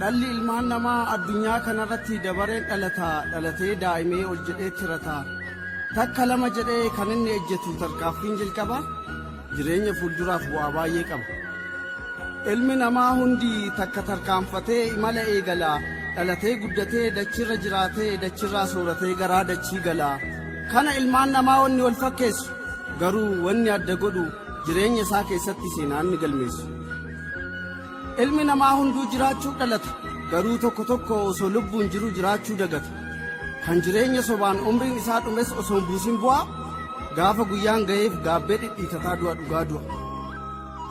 dhalli ilmaan namaa addunyaa kanarratti dabareen dhalatee daa'imee ol jedhee tirata takka lama jedhee kan inni ejjetu tarkaaffiin jalqaba jireenya fuulduraaf bu'aa baay'ee qaba. Ilmi namaa hundi takka tarkaanfatee imala eegala dhalatee guddatee dachirra jiraatee dachirraa sooratee garaa dachii gala. Kana ilmaan namaa wanni wal fakkeessu garuu wanni adda godhu jireenya isaa keessatti seenaan ni galmeessu. Ilmi namaa hunduu jiraachuu dhalata garuu tokko osoo lubbuun jiru jiraachuu dagata. Kan jireenya sobaan umriin isaa dhumes osoo buusin bu'aa gaafa guyyaan ga'eef gaabbee dhidhiitataa du'a dhugaa du'a.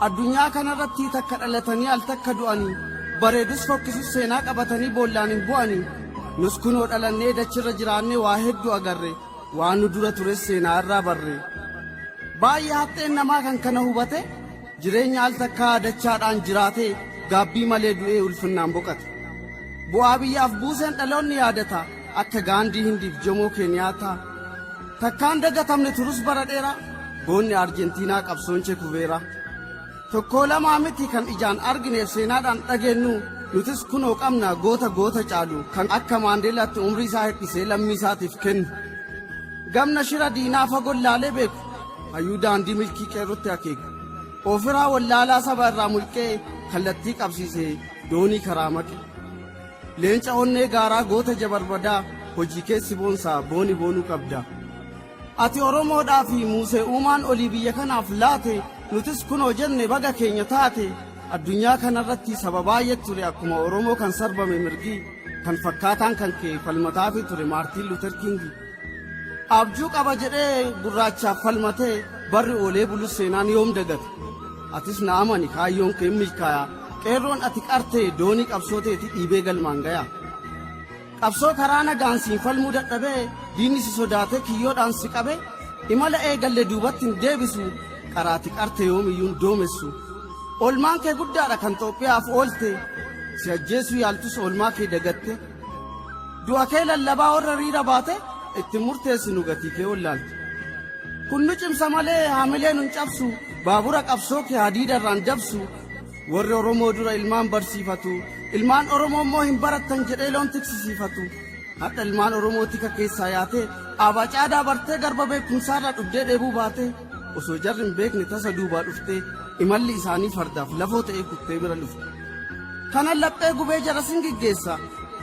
Addunyaa kanarratti takka dhalatanii al takka du'anii bareedus fokkisus seenaa qabatanii boollaan hin bu'anii. Nus kunoo dhalannee dachirra jiraannee waa hedduu agarre waan nu dura tures seenaa irraa barre. Baay'ee haxxeen namaa kan kana hubate jireenya al takkaa dachaadhaan jiraate gaabbii malee du'ee ulfinnaan boqate. Bu'aa biyyaaf buuseen dhaloonni yaadata akka Gaandii Hindiif Jomoo Keeniyaataa. Takkaan dagatamne turus bara dheeraa goonni Arjentiinaa qabsoon Che Guveeraa. Tokkoo lamaa miti kan ijaan argineef seenaadhaan dhageenyu nutis kunoo qabna goota caalu kan akka Maandeelaatti umrii isaa hir'isee lammii isaatiif kennu. Gamna shira diinaa fagoo laalee beeku hayyuu daandii milkii qeerrotti akeeku. Ofiraa wallaalaa saba irraa mulqee kallattii qabsiisee doonii karaa maqe. Leenca onnee gaaraa goota jabarbadaa hojii keessi boonsaa booni boonuu qabda. Ati Oromoodhaa fi Muusee uumaan olii biyya kanaaf laate nutis kunoo jenne baga keenya taate. Addunyaa kanarratti saba baay'ee ture akkuma Oromoo kan sarbame mirgi kan fakkaataan kan kee falmataafi ture Maartiin Luuter Kingi. Abjuu qaba jedhee gurraachaaf falmatee barri oolee bulus seenaan yoom dagate. Atis na amani kaayyoon kee milkaaya qeerroon ati qartee doonii qabsooteeti dhiibee galmaan gaya. Qabsoo karaa nagaan siin falmuu dadhabee diinni si sodaate kiyyoodhaan si qabe imala eegalle duubatti hin deebisu qaraati qartee yoomiyyuun doomessu. Oolmaan kee guddaadha kan Itoophiyaaf oolte si ajjeesuu yaaltus oolmaa kee dagatte. Du'a kee lallabaa warra riira baate itti murteessinu gatii kee wallaalte. Kun nu cimsa malee haamilee nun cabsu baabura qabsoo kee hadiidarraan dabsu. Warri Oromoo dura ilmaan barsiifatu ilmaan Oromoo immoo hin barattan jedhee loon tiksisiifatu. Hadha ilmaan Oromoo tika keessaa yaate aabaa caadaa bartee garba beekumsaarraa dhugdee dheebuu baate osoo jarri hin beekne tasa duubaa dhuftee imalli isaanii fardaaf lafoo ta'ee kuttee bira dhufte. Kanan laphee gubee jarasin giggeessa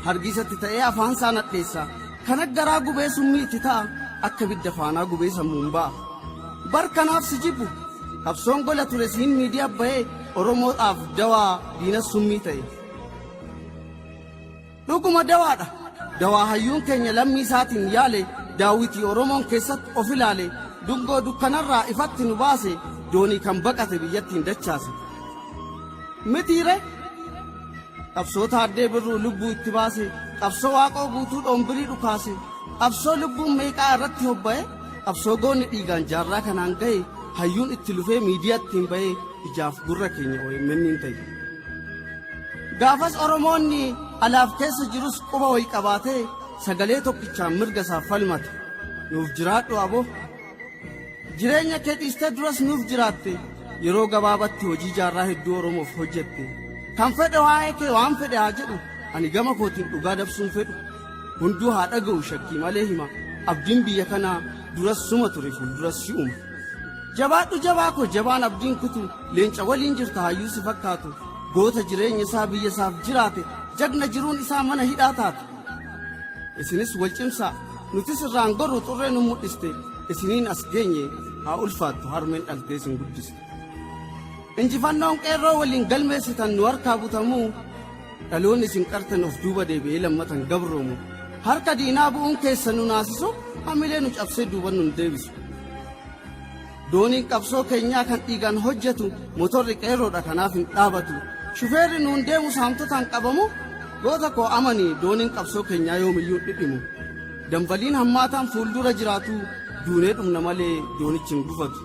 hargisatti ta'ee afaan isaa nadheessa. Kana garaa gubee summii itti ta'a akka bidda faanaa gubee sammuun ba'a. Bar kanaaf si jibbu qabsoon gola ture siin miidiyaa bahee Oromoodhaaf dawaa diinas summii ta'e. Dhuguma dawaadha dawaa hayyuun keenya lammii isaatiin yaale daawwitii Oromoon keessatti of ilaale dungoo dukkanarraa ifatti nu baase doonii kan baqate biyyattiin dachaase. Mitiire qabsoo Taaddee Birruu lubbuu itti baase qabsoo Waaqoo guutuu dhoombirii dhukaase qabsoo lubbuun meeqaa irratti hobba'e qabsoo goonni dhiigaan jaarraa kanaan ga'e hayyuun itti lufee miidiyaattiin ba'ee ijaaf gurra keenya OMN ta'e. Gaafas Oromoonni alaaf keessa jirus quba wayi qabaatee sagalee tokkichaan mirga isaaf falmate. Nuuf jiraadhu aboo jireenya kee dhiistee duras nuuf jiraatte yeroo gabaabatti hojii jaarraa hedduu Oromoof hojjette. Kan fedhe waa'ee kee waan fedhe haa jedhu ani gama kootiin dhugaa dabsuun fedhu hunduu haa dhaga'u shakkii malee hima abdiin biyya kanaa duras suma ture fuulduras si'uma. Jabaadhu jabaa koo jabaan abdiin kutu leenca waliin jirta hayyuu si fakkaatu goota jireenya isaa biyya isaaf jiraate jagna jiruun isaa mana hidhaa taate. Isinis wal cimsaa nutis irraan gorru xurree nu mul'iste isiniin as geenye haa ulfaattu harmeen dhaltee sin guddiste. Injifannoon qeerroo waliin galmeessitan nu harkaa butamuu dhaloonni isin qartan of duuba deebi'ee lammatan gabroomu. Harka diinaa bu'uun keessa nu naasisu hamilee nu cabsee duuba nun deebisu. Dooniin qabsoo keenyaa kan dhiigaan hojjetu motorri qeerroodha kanaaf hin dhaabatu. Shufeerri nuun deemu saamtotaan qabamu goota koo amanii dooniin qabsoo keenyaa yoomiyyuu dhidhimu. Dambaliin hammaataan fuuldura jiraatu duunee dhumna malee doonichi hin gufatu.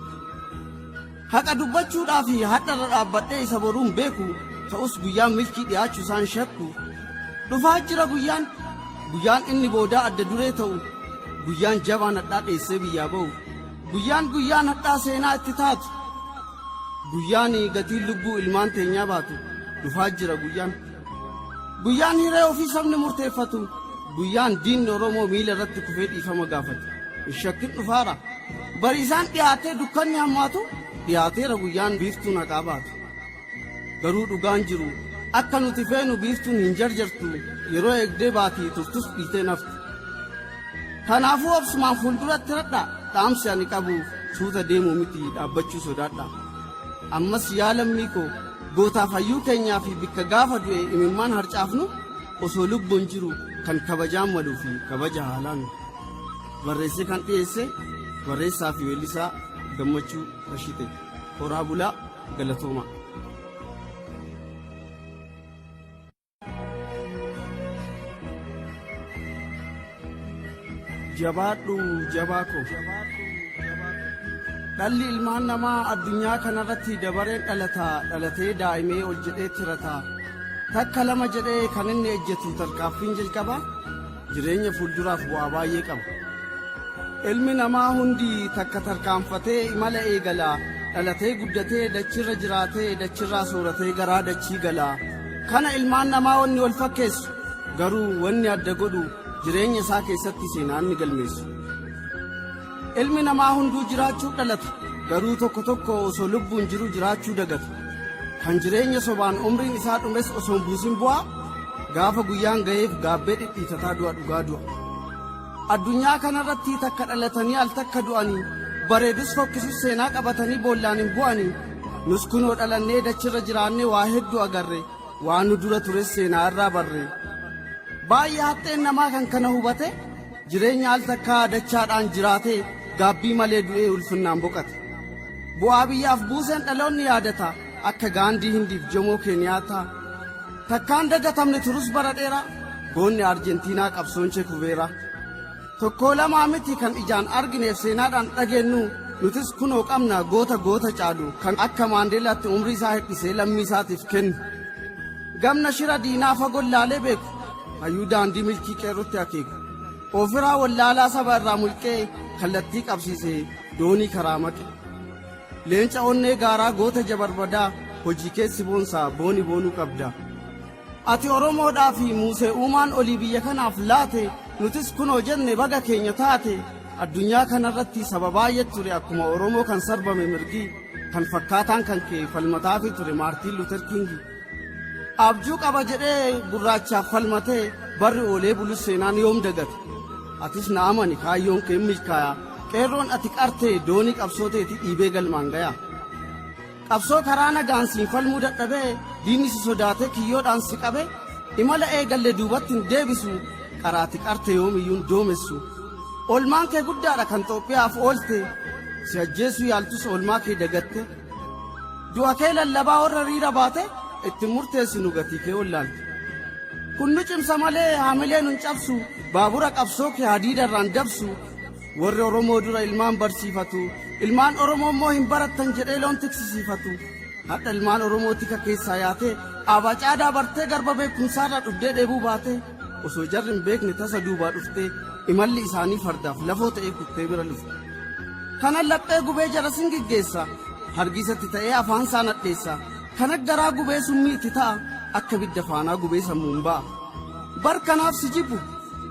Haqa dubbachuudhaa fi hadharra dhaabbadhee isa boruun beeku ta'us guyyaan milkii dhiyaachuu isaan shakku. Dhufaa jira guyyaan inni boodaa adda duree ta'u guyyaan jabaan hadhaa dheessee biyyaa ba'u. Guyyaan hadhaa seenaa itti taatu guyyaan gatiin lubbuu ilmaan teenyaa baatu dhufaa jira guyyaan. guyyaan hiree ofii sabni murteeffatu guyyaan diinni Oromoo miila irratti kufee dhiifama gaafate shakkiin dhufaara bariisaan dhiyaatee dukkanni hammaatu dhiyaateera guyyaan biiftuun haqaa baatu garuu dhugaan jiru akka nuti feenu biiftuun hin jarjartu yeroo eegdee baatii turtus dhiitee naftu kanaafuu obsumaan fuulduratti radha dhaamsi ani qabu suuta deemuu miti dhaabbachuu sodaadha ammas yaa lammii koo gootaaf hayyuu keenyaa fi bikka gaafa du'e imimmaan harcaafnu osoo lubbuun jiru kan kabajaan maluu fi kabaja haalaan barreessee kan dhiyeesse barreessaa fi weellisaa Gammachuu Rashite horaa bulaa galatooma. Jabaadhu jabaa koo dhalli ilmaan namaa addunyaa kanarratti dabareen dhalatee daa'imee ol jedhee tirataa takka lama jedhee kan inni ejjetu tarkaaffiin jalqabaa jireenya fuulduraaf bu'aa baay'ee qaba. Ilmi namaa hundi takka tarkaanfatee imala eegalaa dhalatee guddatee dachirra jiraatee dachirraa sooratee garaa dachii galaa kana ilmaan namaa wanni wal fakkeessu garuu wanni adda godhu jireenya isaa keessatti seenaan ni galmeessu. Ilmi namaa hunduu jiraachuu dhalata garuu tokko tokko osoo lubbuun jiru jiraachuu dagata kan jireenya sobaan umriin isaa dhumes osoo buusin bu'aa gaafa guyyaan ga'eef gaabbee dhidhiitataa du'a dhugaa du'a. Addunyaa kanarratti takka dhalatanii al takka du'anii bareedus fokkisus seenaa qabatanii boollaan hin bu'anii nus kunoo dhalannee dachirra jiraannee waa hedduu agarre waan nu dura tures seenaa irraa barre baay'ee haxxeen namaa kan kana hubate jireenya al takkaa dachaadhaan jiraate gaabbii malee du'ee ulfinnaan boqate bu'aa biyyaaf buuseen dhaloonni yaadata akka gaandii hindiif jomoo keeniyaataa takkaan dagatamne turus bara dheeraa goonni arjentiinaa qabsoon cheekuveeraa tokkoo lamaa miti kan ijaan argineef seenaadhaan dhageennu nutis kunoo qabna goota caalu kan akka maandeelaatti umrii isaa hir'isee lammii isaatiif kennu gamna shira diinaa fagollaalee beeku hayyuu daandii milkii qeerrotti akeeku ofiraa wallaalaa saba irraa mulqee kallattii qabsiisee doonii karaa maqe leenca onnee gaaraa goota jabarbadaa hojii keessi boonsaa booni boonuu qabda ati Oromoodhaa fi Muusee uumaan olii biyya kanaaf laate nutis kunoo jenne baga keenya taate addunyaa kanarratti saba baay'eetu ture akkuma Oromoo kan sarbame mirgi kan fakkaataan kan kee falmataa fi ture Maartiin Luuter Kingi abjuu qaba jedhee gurraachaaf falmatee barri oolee bulus seenaan yoom dagate atis na amani kaayyoon kee milkaaya qeerroon ati qartee doonii qabsooteeti dhiibee galmaan gaya qabsoo karaa nagaan siin falmuu dadhabee diinni si sodaatee kiyyoodhaan si qabe imala eegalle duubatti hin deebisu qaraati qarte yoomiyyuun doomessu olmaan kee guddaadha kan Itoophiyaaf oolte si ajjeesuu yaaltus olmaa kee dagatte du'a kee lallabaa warra riira baate itti murteessinu gatii kee ollaalte kun nu cimsa malee haamilee nun cabsu baabura qabsoo kee hadiidarraan dabsu warri Oromoo dura ilmaan barsiifatu ilmaan Oromoo immoo hin barattan jedhee loon tiksisiifatu hadha ilmaan Oromoo tika keessaa yaate abacaadaa bartee garba beekumsaarraa dhugdee dheebuu baate osoo jarri hin beekne tasa duubaa dhuftee imalli isaanii fardaaf lafoo ta'ee kuttee bira lufte kana laphee gubee jara sin giggeessa hargisatti ta'ee afaan isaa nadheessa kana garaa gubee summii itti ta'a akka bidda faanaa gubee sammuun ba'a bar kanaaf si jibbu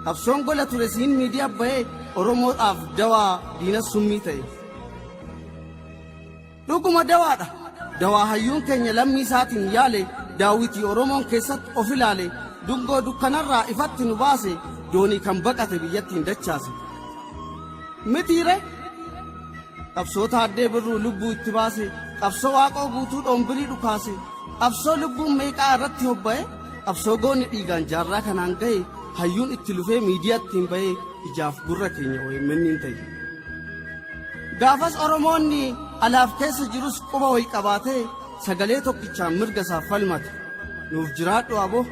qabsoon gola ture siin miidiyaa ba'ee Oromoodhaaf dawaa diinas summii ta'e dhuguma dawaadha dawaa hayyuun keenya lammii isaatiin yaale daawwitii Oromoon keessatti of ilaale dungoo dukkanarraa ifatti nu baase doonii kan baqate biyyattiin dachaase mitiire qabsoo Taaddee Birruu lubbuu itti baase qabsoo Waaqoo guutuu dhoombirii dhukaase qabsoo lubbuun meeqaa irratti hobba'e qabsoo goonni dhiigaan jaarraa kanaan ga'e hayyuun itti lufee miidiyaattiin ba'ee ijaaf gurra keenya OMN'n ta'e gaafas Oromoonni alaaf keessa jirus quba wayi qabaatee sagalee tokkichaan mirga isaaf falmate nuuf jiraadhu aboo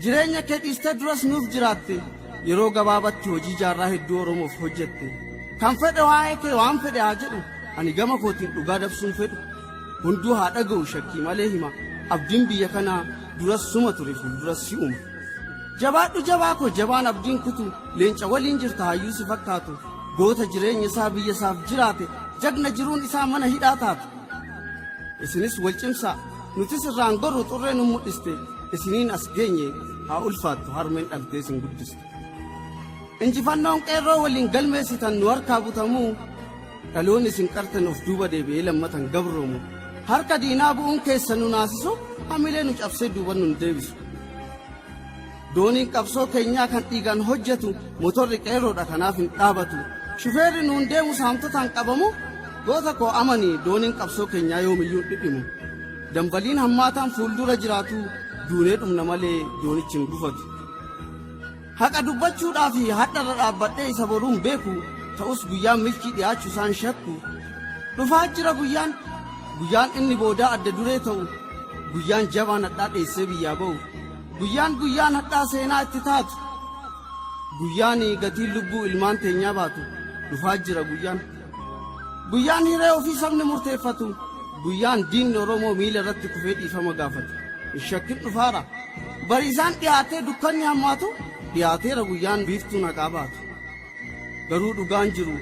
jireenya kee dhiistee duras nuuf jiraatte yeroo gabaabatti hojii jaarraa hedduu Oromoof hojjette kan fedhe waa'ee kee waan fedhe haa jedhu ani gama kootiin dhugaa dabsuun fedhu hunduu haa dhaga'u shakkii malee hima abdiin biyya kanaa duras suma ture fuulduras si uuma jabaadhu jabaa koo jabaan abdiin kutu leenca waliin jirta hayyuu si fakkaatu goota jireenya isaa biyya isaaf jiraate jagna jiruun isaa mana hidhaa taate isinis wal cimsaa nutis irraan gorru xurree nu mul'iste isiniin as geenye haa ulfaattu harmeen dhaltee isin guddistu. Injifannoon qeerroo waliin galmeessitan nu harkaa butamuu dhaloonni isin qartan of duuba deebi'ee lammatan gabroomu harka diinaa bu'uun keessa nu naasisu hamilee nu cabsee duuba nu deebisu. Dooniin qabsoo keenyaa kan dhiigaan hojjetu motorri qeerroodha kanaaf hin dhaabatu. Shufeerri nuun deemu saamtotaan qabamu goota koo amanii dooniin qabsoo keenyaa yoomiyyuu dhidhimu. Dambaliin hammaataan fuuldura jiraatu duunee dhumna malee doonichi hin gufatu. Haqa dubbachuudhaaf hadharra dhaabbadhee isa boruun beeku ta'us guyyaan milkii dhiyaachuu isaan shakku. Dhufaa jira guyyaan inni boodaa adda duree ta'u guyyaan jabaan hadhaa dheessee biyyaa ba'u. Guyyaan hadhaa seenaa itti taatu guyyaan gatiin lubbuu ilmaan teenyaa baatu dhufaa jira guyyaan hiree ofii sabni murteeffatu guyyaan diinni Oromoo miila irratti kufee dhiifama gaafatu. Hin shakkin dhufaara bariisaan dhiyaatee dukkanni hammaatu dhiyaateera guyyaan biiftuun haqaa baatu. Garuu dhugaan jiru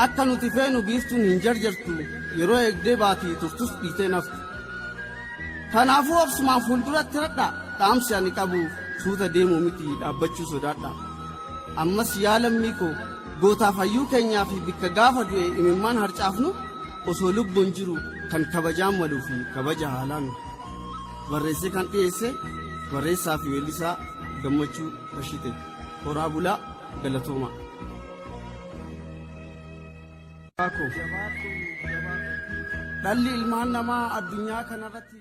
akka nuti feenu biiftuun hin jarjartu yeroo eegdee baatii turtus dhiitee naftu. Kanaafuu obsumaan fuulduratti radhaa dhaamsi ani qabu suuta deemuu miti dhaabbachuu sodaadha. Ammas yaa lammii koo gootaaf hayyuu keenyaa fi bikka gaafa du'e imimmaan harcaafnu osoo lubbuun jiru kan kabajaan maluu fi kabaja haalaan. Barreessee kan dhiyeesse barreessaa fi weellisaa Gammachuu Rashite. Horaa bulaa Galatooma. Dhalli ilmaan namaa addunyaa kanarratti